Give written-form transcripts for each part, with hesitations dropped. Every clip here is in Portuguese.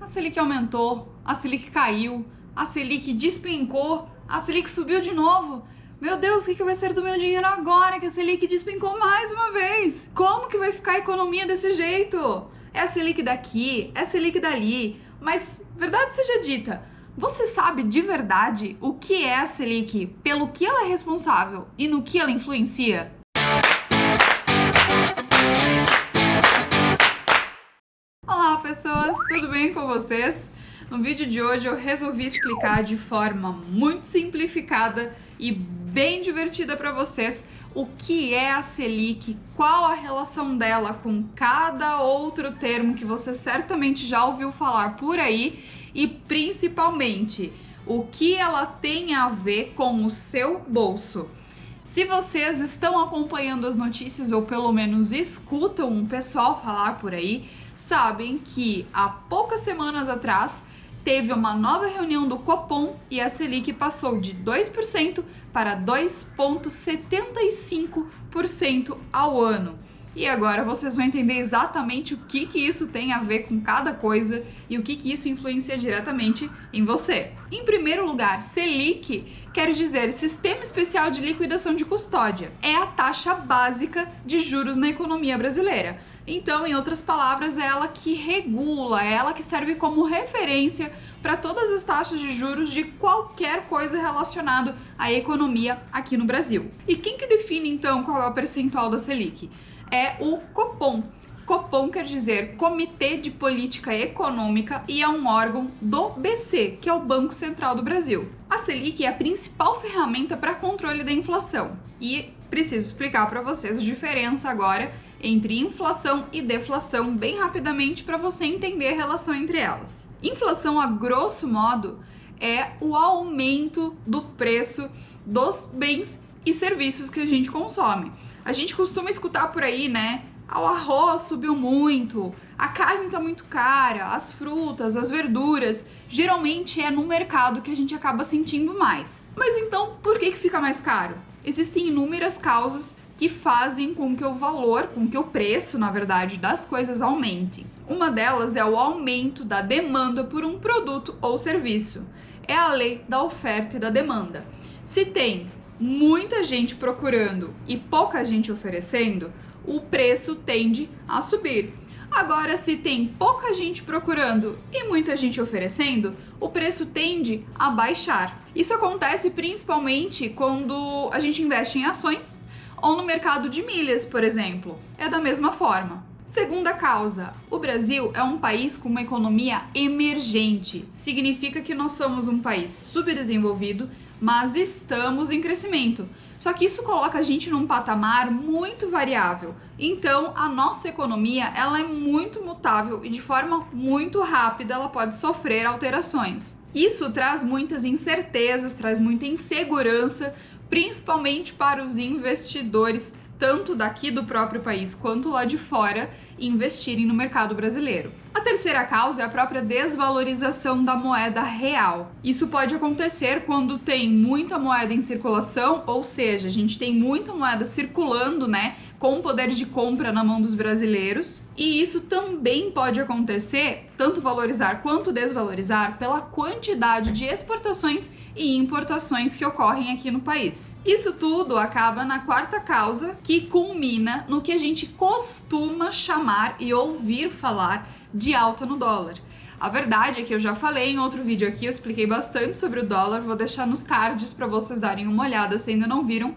A Selic aumentou, a Selic caiu, a Selic despencou, a Selic subiu de novo. Meu Deus, o que vai ser do meu dinheiro agora que a Selic despencou mais uma vez? Como que vai ficar a economia desse jeito? É a Selic daqui, é a Selic dali, mas verdade seja dita, você sabe de verdade o que é a Selic, pelo que ela é responsável e no que ela influencia? Olá pessoas, tudo bem com vocês? No vídeo de hoje eu resolvi explicar de forma muito simplificada e bem divertida para vocês o que é a Selic, qual a relação dela com cada outro termo que você certamente já ouviu falar por aí e principalmente o que ela tem a ver com o seu bolso. Se vocês estão acompanhando as notícias ou pelo menos escutam o pessoal falar por aí, sabem que há poucas semanas atrás teve uma nova reunião do Copom e a Selic passou de 2% para 2,75% ao ano. E agora vocês vão entender exatamente o que isso tem a ver com cada coisa e o que isso influencia diretamente em você. Em primeiro lugar, Selic quer dizer Sistema Especial de Liquidação de Custódia. É a taxa básica de juros na economia brasileira. Então, em outras palavras, é ela que regula, é ela que serve como referência para todas as taxas de juros de qualquer coisa relacionada à economia aqui no Brasil. E quem que define, então, qual é o percentual da Selic? É o Copom. Copom quer dizer Comitê de Política Econômica e é um órgão do BC, que é o Banco Central do Brasil. A Selic é a principal ferramenta para controle da inflação. E preciso explicar para vocês a diferença agora entre inflação e deflação bem rapidamente para você entender a relação entre elas. Inflação, a grosso modo, é o aumento do preço dos bens e serviços que a gente consome. A gente costuma escutar por aí, né? O arroz subiu muito, a carne tá muito cara, as frutas, as verduras. Geralmente é no mercado que a gente acaba sentindo mais. Mas então, por que fica mais caro? Existem inúmeras causas que fazem com que o valor, com que o preço, na verdade, das coisas aumente. Uma delas é o aumento da demanda por um produto ou serviço. É a lei da oferta e da demanda. Se tem muita gente procurando e pouca gente oferecendo, o preço tende a subir. Agora, se tem pouca gente procurando e muita gente oferecendo, o preço tende a baixar. Isso acontece principalmente quando a gente investe em ações ou no mercado de milhas, por exemplo. É da mesma forma. Segunda causa, o Brasil é um país com uma economia emergente. Significa que nós somos um país subdesenvolvido, mas estamos em crescimento. Só que isso coloca a gente num patamar muito variável. Então, a nossa economia, ela é muito mutável e de forma muito rápida ela pode sofrer alterações. Isso traz muitas incertezas, traz muita insegurança, principalmente para os investidores, tanto daqui do próprio país quanto lá de fora, investirem no mercado brasileiro. A terceira causa é a própria desvalorização da moeda real. Isso pode acontecer quando tem muita moeda em circulação, ou seja, a gente tem muita moeda circulando, né, com poder de compra na mão dos brasileiros. E isso também pode acontecer, tanto valorizar quanto desvalorizar, pela quantidade de exportações e importações que ocorrem aqui no país. Isso tudo acaba na quarta causa, que culmina no que a gente costuma chamar e ouvir falar de alta no dólar. A verdade é que eu já falei em outro vídeo aqui, eu expliquei bastante sobre o dólar, vou deixar nos cards para vocês darem uma olhada se ainda não viram,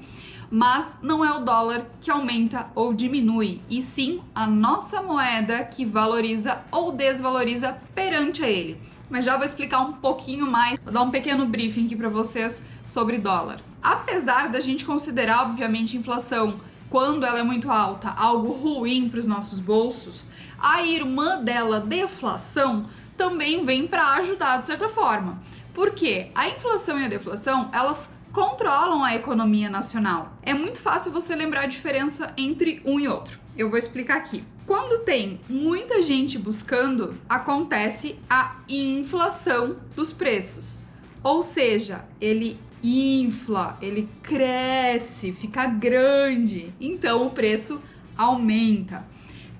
mas não é o dólar que aumenta ou diminui, e sim a nossa moeda que valoriza ou desvaloriza perante a ele. Mas já vou explicar um pouquinho mais, vou dar um pequeno briefing aqui para vocês sobre dólar. Apesar da gente considerar, obviamente, a inflação, quando ela é muito alta, algo ruim para os nossos bolsos, a irmã dela, deflação, também vem para ajudar de certa forma. Porque a inflação e a deflação, elas controlam a economia nacional. É muito fácil você lembrar a diferença entre um e outro. Eu vou explicar aqui. Quando tem muita gente buscando, acontece a inflação dos preços. Ou seja, ele infla, ele cresce, fica grande, então o preço aumenta.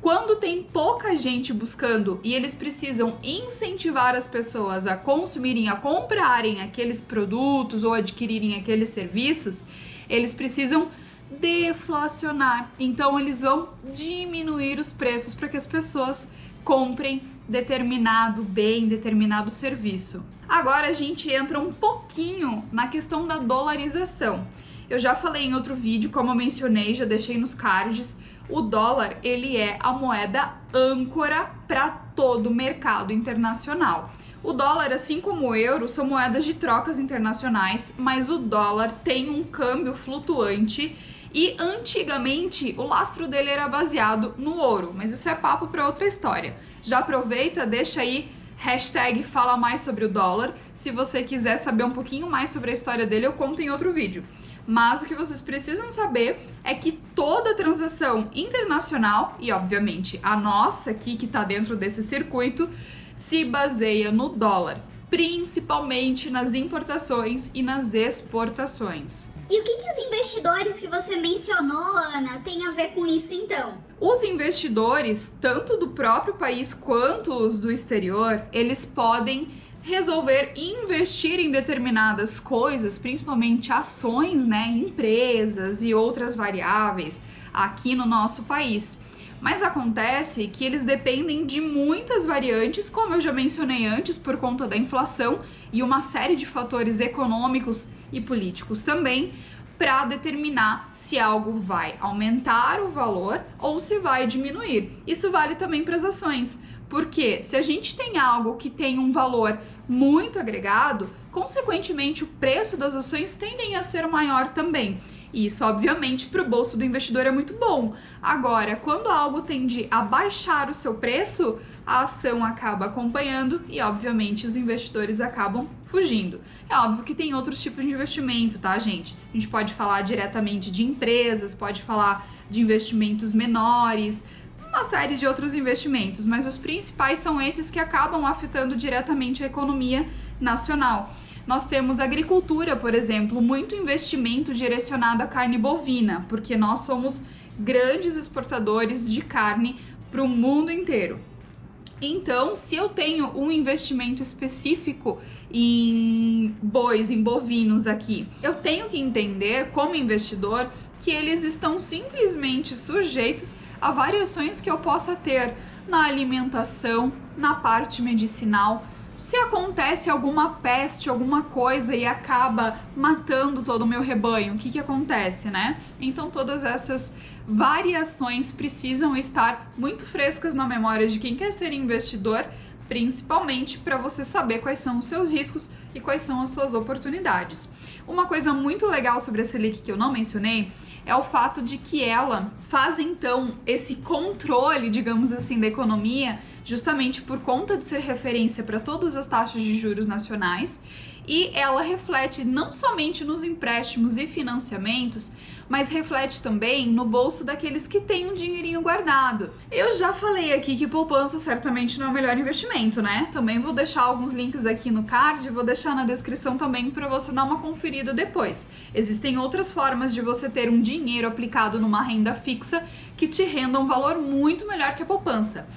Quando tem pouca gente buscando e eles precisam incentivar as pessoas a consumirem, a comprarem aqueles produtos ou adquirirem aqueles serviços, eles precisam deflacionar. Então eles vão diminuir os preços para que as pessoas comprem determinado bem, determinado serviço. Agora a gente entra um pouquinho na questão da dolarização. Eu já falei em outro vídeo, como eu mencionei, já deixei nos cards, o dólar, ele é a moeda âncora para todo o mercado internacional. O dólar, assim como o euro, são moedas de trocas internacionais, mas o dólar tem um câmbio flutuante e antigamente o lastro dele era baseado no ouro, mas isso é papo para outra história. Já aproveita, deixa aí hashtag fala mais sobre o dólar. Se você quiser saber um pouquinho mais sobre a história dele, eu conto em outro vídeo. Mas o que vocês precisam saber é que toda transação internacional, e obviamente a nossa aqui que está dentro desse circuito, se baseia no dólar, principalmente nas importações e nas exportações. E o que os investidores que você mencionou, Ana, tem a ver com isso então? Os investidores, tanto do próprio país quanto os do exterior, eles podem resolver investir em determinadas coisas, principalmente ações, né, empresas e outras variáveis aqui no nosso país. Mas acontece que eles dependem de muitas variantes, como eu já mencionei antes, por conta da inflação e uma série de fatores econômicos e políticos também, para determinar se algo vai aumentar o valor ou se vai diminuir. Isso vale também para as ações, porque se a gente tem algo que tem um valor muito agregado, consequentemente o preço das ações tendem a ser maior também. Isso, obviamente, para o bolso do investidor é muito bom. Agora, quando algo tende a baixar o seu preço, a ação acaba acompanhando e, obviamente, os investidores acabam fugindo. É óbvio que tem outros tipos de investimento, tá, gente? A gente pode falar diretamente de empresas, pode falar de investimentos menores, uma série de outros investimentos, mas os principais são esses que acabam afetando diretamente a economia nacional. Nós temos agricultura, por exemplo, muito investimento direcionado à carne bovina, porque nós somos grandes exportadores de carne para o mundo inteiro. Então, se eu tenho um investimento específico em bois, em bovinos aqui, eu tenho que entender, como investidor, que eles estão simplesmente sujeitos a variações que eu possa ter na alimentação, na parte medicinal. Se acontece alguma peste, alguma coisa e acaba matando todo o meu rebanho, o que acontece, né? Então todas essas variações precisam estar muito frescas na memória de quem quer ser investidor, principalmente para você saber quais são os seus riscos e quais são as suas oportunidades. Uma coisa muito legal sobre a Selic que eu não mencionei é o fato de que ela faz então esse controle, digamos assim, da economia, justamente por conta de ser referência para todas as taxas de juros nacionais, e ela reflete não somente nos empréstimos e financiamentos, mas reflete também no bolso daqueles que têm um dinheirinho guardado. Eu já falei aqui que poupança certamente não é o melhor investimento, né? Também vou deixar alguns links aqui no card, vou deixar na descrição também para você dar uma conferida depois. Existem outras formas de você ter um dinheiro aplicado numa renda fixa que te renda um valor muito melhor que a poupança.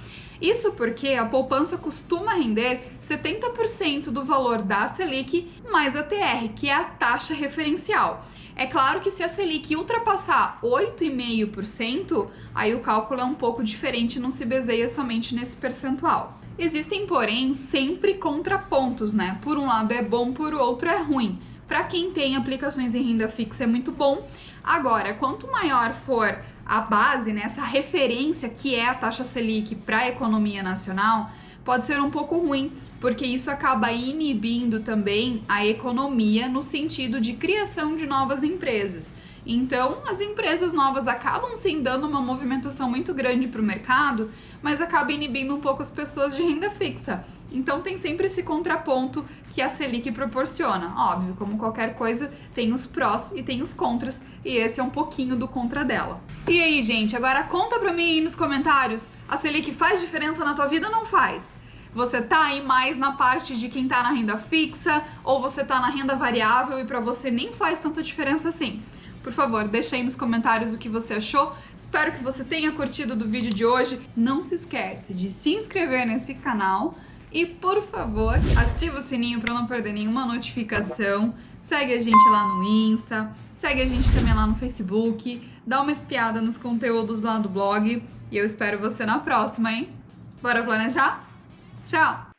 Isso porque a poupança costuma render 70% do valor da Selic mais a TR, que é a taxa referencial. É claro que se a Selic ultrapassar 8,5%, aí o cálculo é um pouco diferente, não se baseia somente nesse percentual. Existem, porém, sempre contrapontos, né? Por um lado é bom, por outro é ruim. Para quem tem aplicações em renda fixa é muito bom. Agora, quanto maior for a base, né, essa referência que é a taxa Selic para a economia nacional, pode ser um pouco ruim, porque isso acaba inibindo também a economia no sentido de criação de novas empresas. Então, as empresas novas acabam sim dando uma movimentação muito grande para o mercado, mas acaba inibindo um pouco as pessoas de renda fixa. Então tem sempre esse contraponto que a Selic proporciona. Óbvio, como qualquer coisa, tem os prós e tem os contras, e esse é um pouquinho do contra dela. E aí, gente, agora conta pra mim aí nos comentários, a Selic faz diferença na tua vida ou não faz? Você tá aí mais na parte de quem tá na renda fixa, ou você tá na renda variável e pra você nem faz tanta diferença assim? Por favor, deixa aí nos comentários o que você achou. Espero que você tenha curtido do vídeo de hoje. Não se esquece de se inscrever nesse canal e, por favor, ativa o sininho para não perder nenhuma notificação. Segue a gente lá no Insta, segue a gente também lá no Facebook, dá uma espiada nos conteúdos lá do blog e eu espero você na próxima, hein? Bora planejar? Tchau!